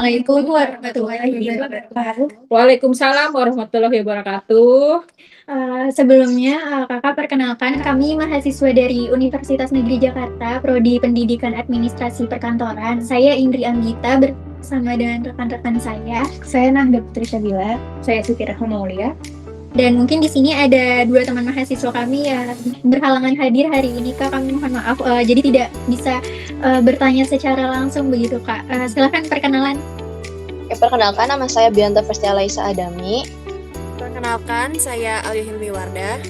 Assalamualaikum warahmatullahi wabarakatuh. Waalaikumsalam warahmatullahi wabarakatuh. Sebelumnya, Kakak perkenalkan kami mahasiswa dari Universitas Negeri Jakarta, Prodi Pendidikan Administrasi Perkantoran. Saya Indri Anggita bersama dengan rekan-rekan saya. Saya Nahda Putri Syabila. Saya Siti Rahma Maulia. Dan mungkin di sini ada dua teman mahasiswa kami yang berhalangan hadir hari ini, Kak. Kami mohon maaf, jadi tidak bisa bertanya secara langsung begitu, Kak. Silakan perkenalan. Perkenalkan, nama saya Bianta Festia Laisa Adami. Perkenalkan, saya Alia Hilmi Wardah.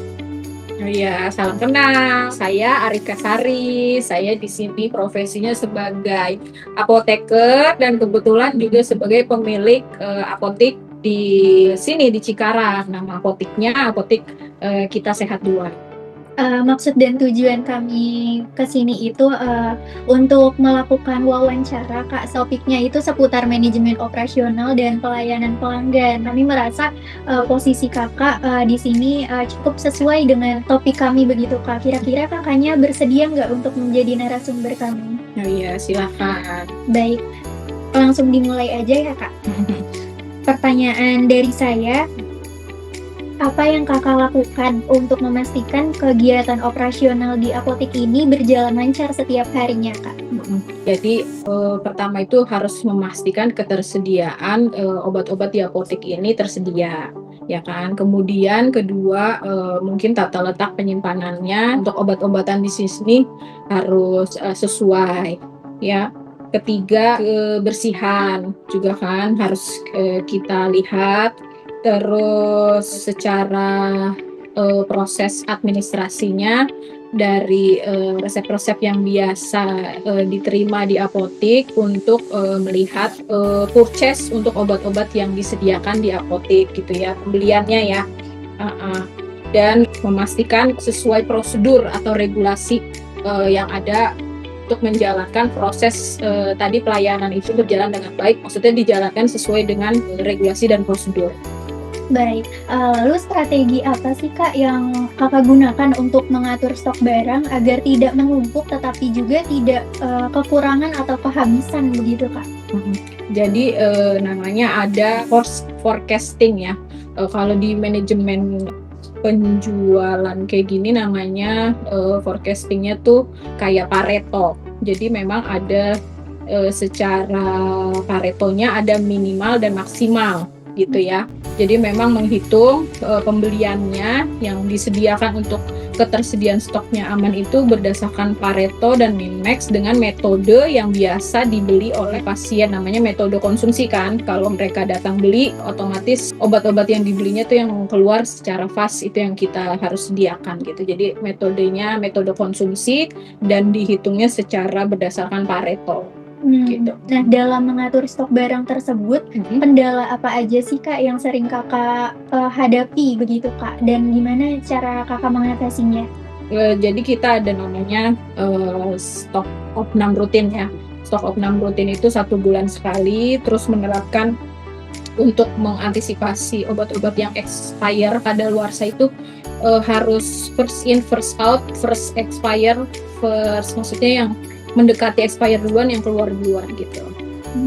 Ya, salam kenal. Saya Arika Sari. Saya di sini profesinya sebagai apoteker dan kebetulan juga sebagai pemilik apotik di sini di Cikarang. Nama apotiknya Apotik Kita Sehat 2. Maksud dan tujuan kami ke sini itu untuk melakukan wawancara, Kak. Topiknya itu seputar manajemen operasional dan pelayanan pelanggan. Kami merasa posisi Kakak di sini cukup sesuai dengan topik kami begitu, Kak. Kira-kira Kakaknya bersedia nggak untuk menjadi narasumber kami? Oh iya, silakan. Baik, langsung dimulai aja ya, Kak. Pertanyaan dari saya, apa yang Kakak lakukan untuk memastikan kegiatan operasional di apotek ini berjalan lancar setiap harinya, Kak? Jadi pertama itu harus memastikan ketersediaan obat-obat di apotek ini tersedia, ya kan. Kemudian kedua mungkin tata letak penyimpanannya untuk obat-obatan di sini harus sesuai, ya. Ketiga, kebersihan juga kan harus kita lihat. Terus secara proses administrasinya dari resep-resep yang biasa diterima di apotek untuk melihat purchase untuk obat-obat yang disediakan di apotek gitu ya, pembeliannya ya. Dan memastikan sesuai prosedur atau regulasi yang ada untuk menjalankan proses tadi pelayanan itu berjalan dengan baik, maksudnya dijalankan sesuai dengan regulasi dan prosedur. Baik, lalu strategi apa sih, Kak, yang Kakak gunakan untuk mengatur stok barang agar tidak menumpuk tetapi juga tidak kekurangan atau kehabisan begitu, Kak? Jadi namanya ada forecasting ya. Kalau di manajemen penjualan kayak gini namanya forecastingnya tuh kayak Pareto. Jadi memang ada secara Paretonya ada minimal dan maksimal gitu ya. Jadi memang menghitung pembeliannya yang disediakan untuk ketersediaan stoknya aman itu berdasarkan Pareto dan Min-Max dengan metode yang biasa dibeli oleh pasien, namanya metode konsumsi kan. Kalau mereka datang beli, otomatis obat-obat yang dibelinya tuh yang keluar secara fast itu yang kita harus sediakan gitu. Jadi metodenya metode konsumsi dan dihitungnya secara berdasarkan Pareto. Gitu. Nah, dalam mengatur stok barang tersebut, kendala apa aja sih, Kak, yang sering Kakak hadapi begitu, Kak? Dan gimana cara Kakak mengatasinya? Jadi kita ada namanya stok opnam rutin ya. Stok opnam rutin itu 1 bulan sekali, terus menerapkan untuk mengantisipasi obat-obat yang expire kadaluarsa itu harus first in, first out, first expire, first maksudnya yang mendekati expire duluan yang keluar duluan gitu.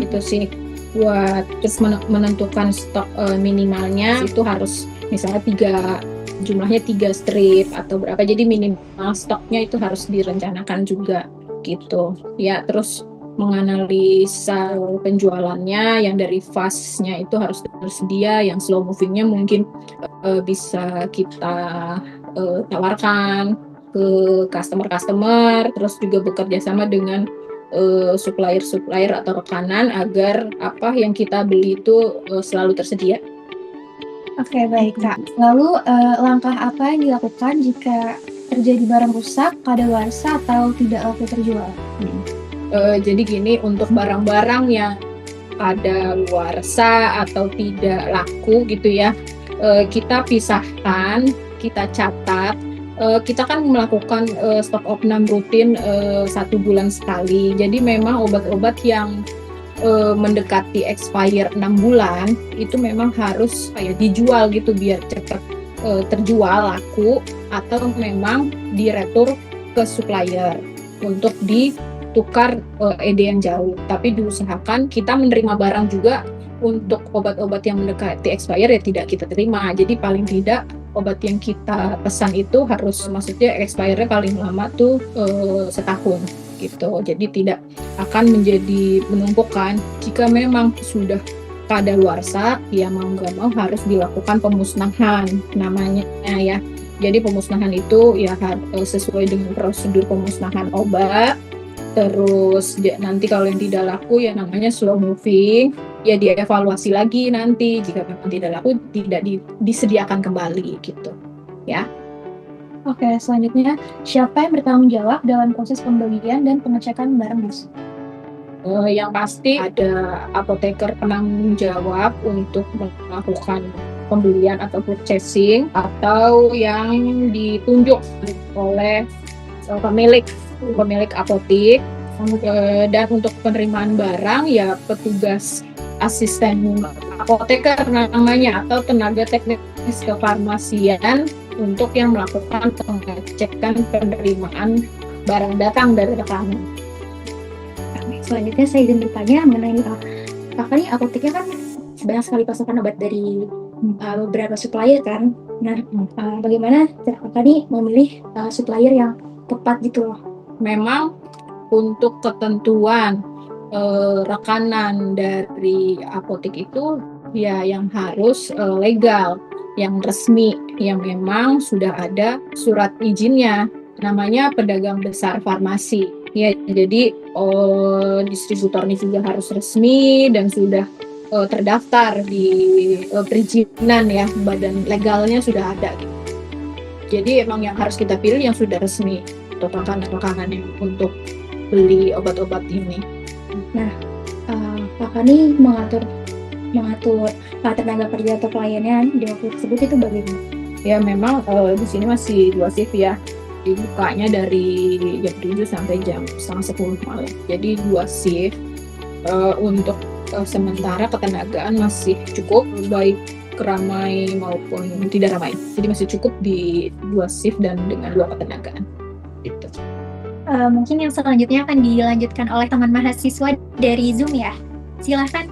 Itu sih buat terus menentukan stok minimalnya itu harus misalnya jumlahnya 3 strip atau berapa, jadi minimal stoknya itu harus direncanakan juga gitu ya. Terus menganalisa penjualannya yang dari fast-nya itu harus tersedia, yang slow moving-nya mungkin bisa kita tawarkan ke customer, terus juga bekerja sama dengan supplier atau rekanan agar apa yang kita beli itu selalu tersedia. Oke, baik, Kak. Lalu langkah apa yang dilakukan jika terjadi barang rusak, kadaluarsa atau tidak laku terjual? Jadi gini, untuk barang-barang yang kadaluarsa atau tidak laku gitu ya, kita pisahkan, kita catat. Kita kan melakukan stok opnam rutin 1 bulan sekali. Jadi memang obat-obat yang mendekati expire 6 bulan itu memang harus dijual gitu biar cepat terjual laku, atau memang diretur ke supplier untuk tukar ED yang jauh. Tapi diusahakan kita menerima barang juga untuk obat-obat yang mendekati expire ya tidak kita terima. Jadi paling tidak obat yang kita pesan itu harus maksudnya expire-nya paling lama tuh setahun gitu. Jadi tidak akan menjadi menumpukan. Jika memang sudah kadaluarsa, ya mau nggak mau harus dilakukan pemusnahan namanya ya. Jadi pemusnahan itu ya sesuai dengan prosedur pemusnahan obat. Terus nanti kalau yang tidak laku ya namanya slow moving, ya dievaluasi lagi nanti. Jika memang tidak laku tidak disediakan kembali gitu ya. Oke, selanjutnya siapa yang bertanggung jawab dalam proses pembelian dan pengecekan barang busuk? Yang pasti ada apoteker penanggung jawab untuk melakukan pembelian atau purchasing atau yang ditunjuk oleh pemilik apotek. Dan untuk penerimaan barang ya petugas asisten apoteker namanya atau tenaga teknis kefarmasian untuk yang melakukan pengecekan penerimaan barang datang dari rekanan. Selanjutnya saya izin bertanya mengenai kakak nih apoteknya kan banyak sekali pasokan obat dari beberapa supplier kan. Nah, bagaimana cara kakak nih memilih supplier yang tepat gitu loh? Memang untuk ketentuan rekanan dari apotek itu ya yang harus legal, yang resmi, yang memang sudah ada surat izinnya, namanya pedagang besar farmasi. Ya, jadi distributornya juga harus resmi dan sudah terdaftar di perizinan ya, badan legalnya sudah ada. Jadi emang yang harus kita pilih yang sudah resmi atau rekanan untuk beli obat-obat ini. Nah, kakak nih mengatur tenaga kerja atau pelayannya di waktu tersebut itu bagaimana? Ya memang di sini masih 2 shift ya. Dibukanya dari jam 7 sampai jam 9:30 malam. Jadi 2 shift. Untuk sementara ketenagaan masih cukup, baik ramai maupun tidak ramai. Jadi masih cukup di 2 shift dan dengan 2 ketenagaan. Gitu. Mungkin yang selanjutnya akan dilanjutkan oleh teman mahasiswa dari Zoom ya. Silahkan.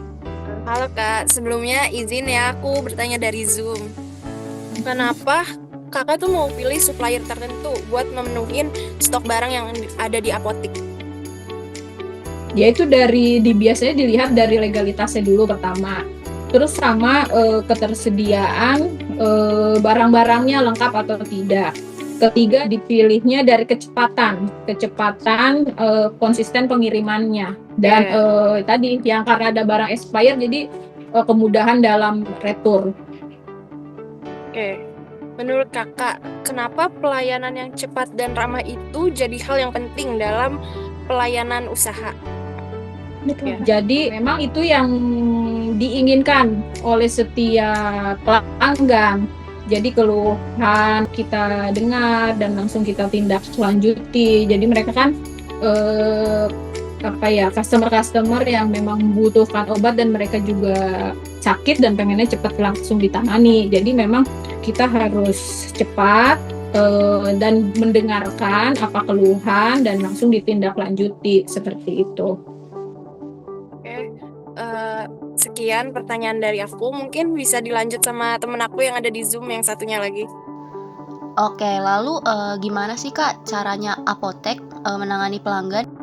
Halo Kak, sebelumnya izin ya aku bertanya dari Zoom. Kenapa kakak tuh mau pilih supplier tertentu buat memenuhi stok barang yang ada di apotek? Ya itu biasanya dilihat dari legalitasnya dulu pertama. Terus sama ketersediaan barang-barangnya lengkap atau tidak. Ketiga dipilihnya dari kecepatan konsisten pengirimannya. Dan tadi yang karena ada barang expired jadi kemudahan dalam retur. Oke. Menurut kakak, kenapa pelayanan yang cepat dan ramah itu jadi hal yang penting dalam pelayanan usaha? Betul. Jadi memang itu yang diinginkan oleh setiap pelanggan. Jadi keluhan kita dengar dan langsung kita tindak lanjuti. Jadi mereka kan customer yang memang membutuhkan obat dan mereka juga sakit dan pengennya cepat langsung ditangani. Jadi memang kita harus cepat dan mendengarkan apa keluhan dan langsung ditindaklanjuti seperti itu. Oke, sekian pertanyaan dari aku. Mungkin bisa dilanjut sama temen aku yang ada di Zoom yang satunya lagi. Oke, lalu gimana sih Kak caranya apotek menangani pelanggan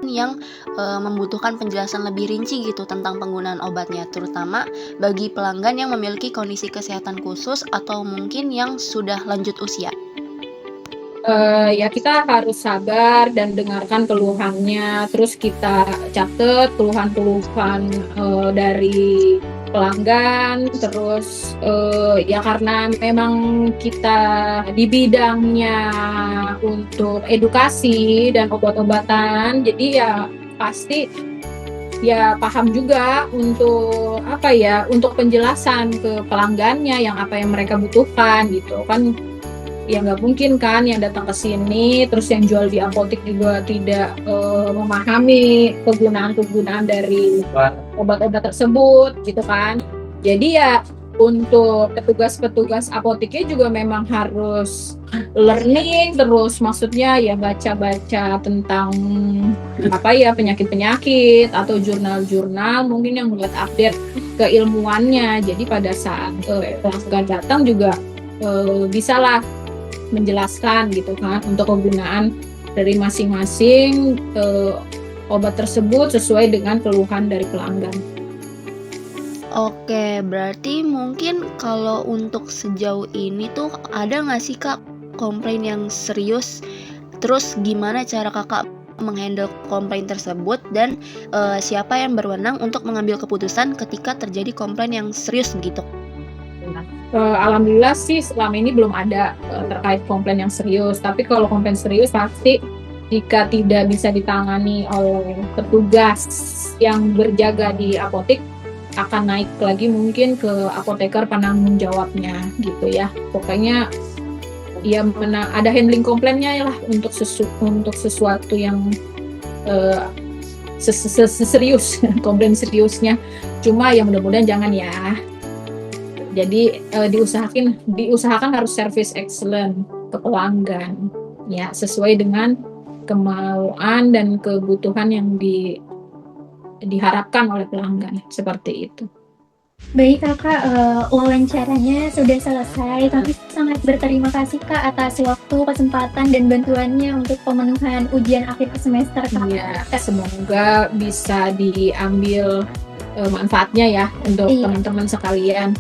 yang membutuhkan penjelasan lebih rinci gitu tentang penggunaan obatnya, terutama bagi pelanggan yang memiliki kondisi kesehatan khusus atau mungkin yang sudah lanjut usia? Ya kita harus sabar dan dengarkan keluhannya, terus kita catat keluhan-keluhan dari pelanggan, terus ya karena memang kita di bidangnya untuk edukasi dan obat-obatan, jadi ya pasti ya paham juga untuk untuk penjelasan ke pelanggannya yang apa yang mereka butuhkan gitu kan. Ya nggak mungkin kan yang datang ke sini terus yang jual di apotek juga tidak memahami kegunaan dari obat-obat tersebut gitu kan. Jadi ya untuk petugas-petugas apoteknya juga memang harus learning terus, maksudnya ya baca-baca tentang penyakit-penyakit atau jurnal-jurnal mungkin yang buat update keilmuannya. Jadi pada saat pelanggan datang juga bisalah menjelaskan gitu kan untuk kegunaan dari masing-masing obat tersebut sesuai dengan keluhan dari pelanggan. Oke, berarti mungkin kalau untuk sejauh ini tuh ada nggak sih Kak komplain yang serius? Terus gimana cara Kakak menghandle komplain tersebut dan siapa yang berwenang untuk mengambil keputusan ketika terjadi komplain yang serius begitu? Alhamdulillah sih selama ini belum ada terkait komplain yang serius. Tapi kalau komplain serius pasti jika tidak bisa ditangani oleh petugas yang berjaga di apotek akan naik lagi mungkin ke apoteker penanggung jawabnya gitu ya. Pokoknya ya ada handling komplainnya lah untuk sesuatu yang serius, komplain seriusnya. Cuma ya mudah-mudahan jangan ya. Jadi diusahakan harus service excellent ke pelanggan ya, sesuai dengan kemauan dan kebutuhan yang diharapkan oleh pelanggan, seperti itu. Baik Kakak, wawancaranya sudah selesai. Kami sangat berterima kasih Kak atas waktu, kesempatan, dan bantuannya untuk pemenuhan ujian akhir semester Kak. Ya, semoga bisa diambil manfaatnya ya untuk teman-teman sekalian.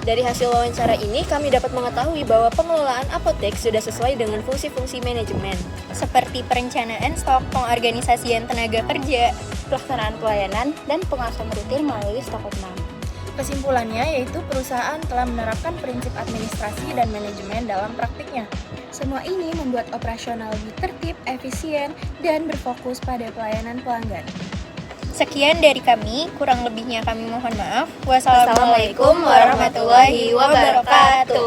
Dari hasil wawancara ini, kami dapat mengetahui bahwa pengelolaan apotek sudah sesuai dengan fungsi-fungsi manajemen, seperti perencanaan stok, pengorganisasian tenaga kerja, pelaksanaan pelayanan, dan pengawasan rutin melalui stok opnam. Kesimpulannya yaitu perusahaan telah menerapkan prinsip administrasi dan manajemen dalam praktiknya. Semua ini membuat operasional lebih tertib, efisien, dan berfokus pada pelayanan pelanggan. Sekian dari kami, kurang lebihnya kami mohon maaf. Wassalamualaikum warahmatullahi wabarakatuh.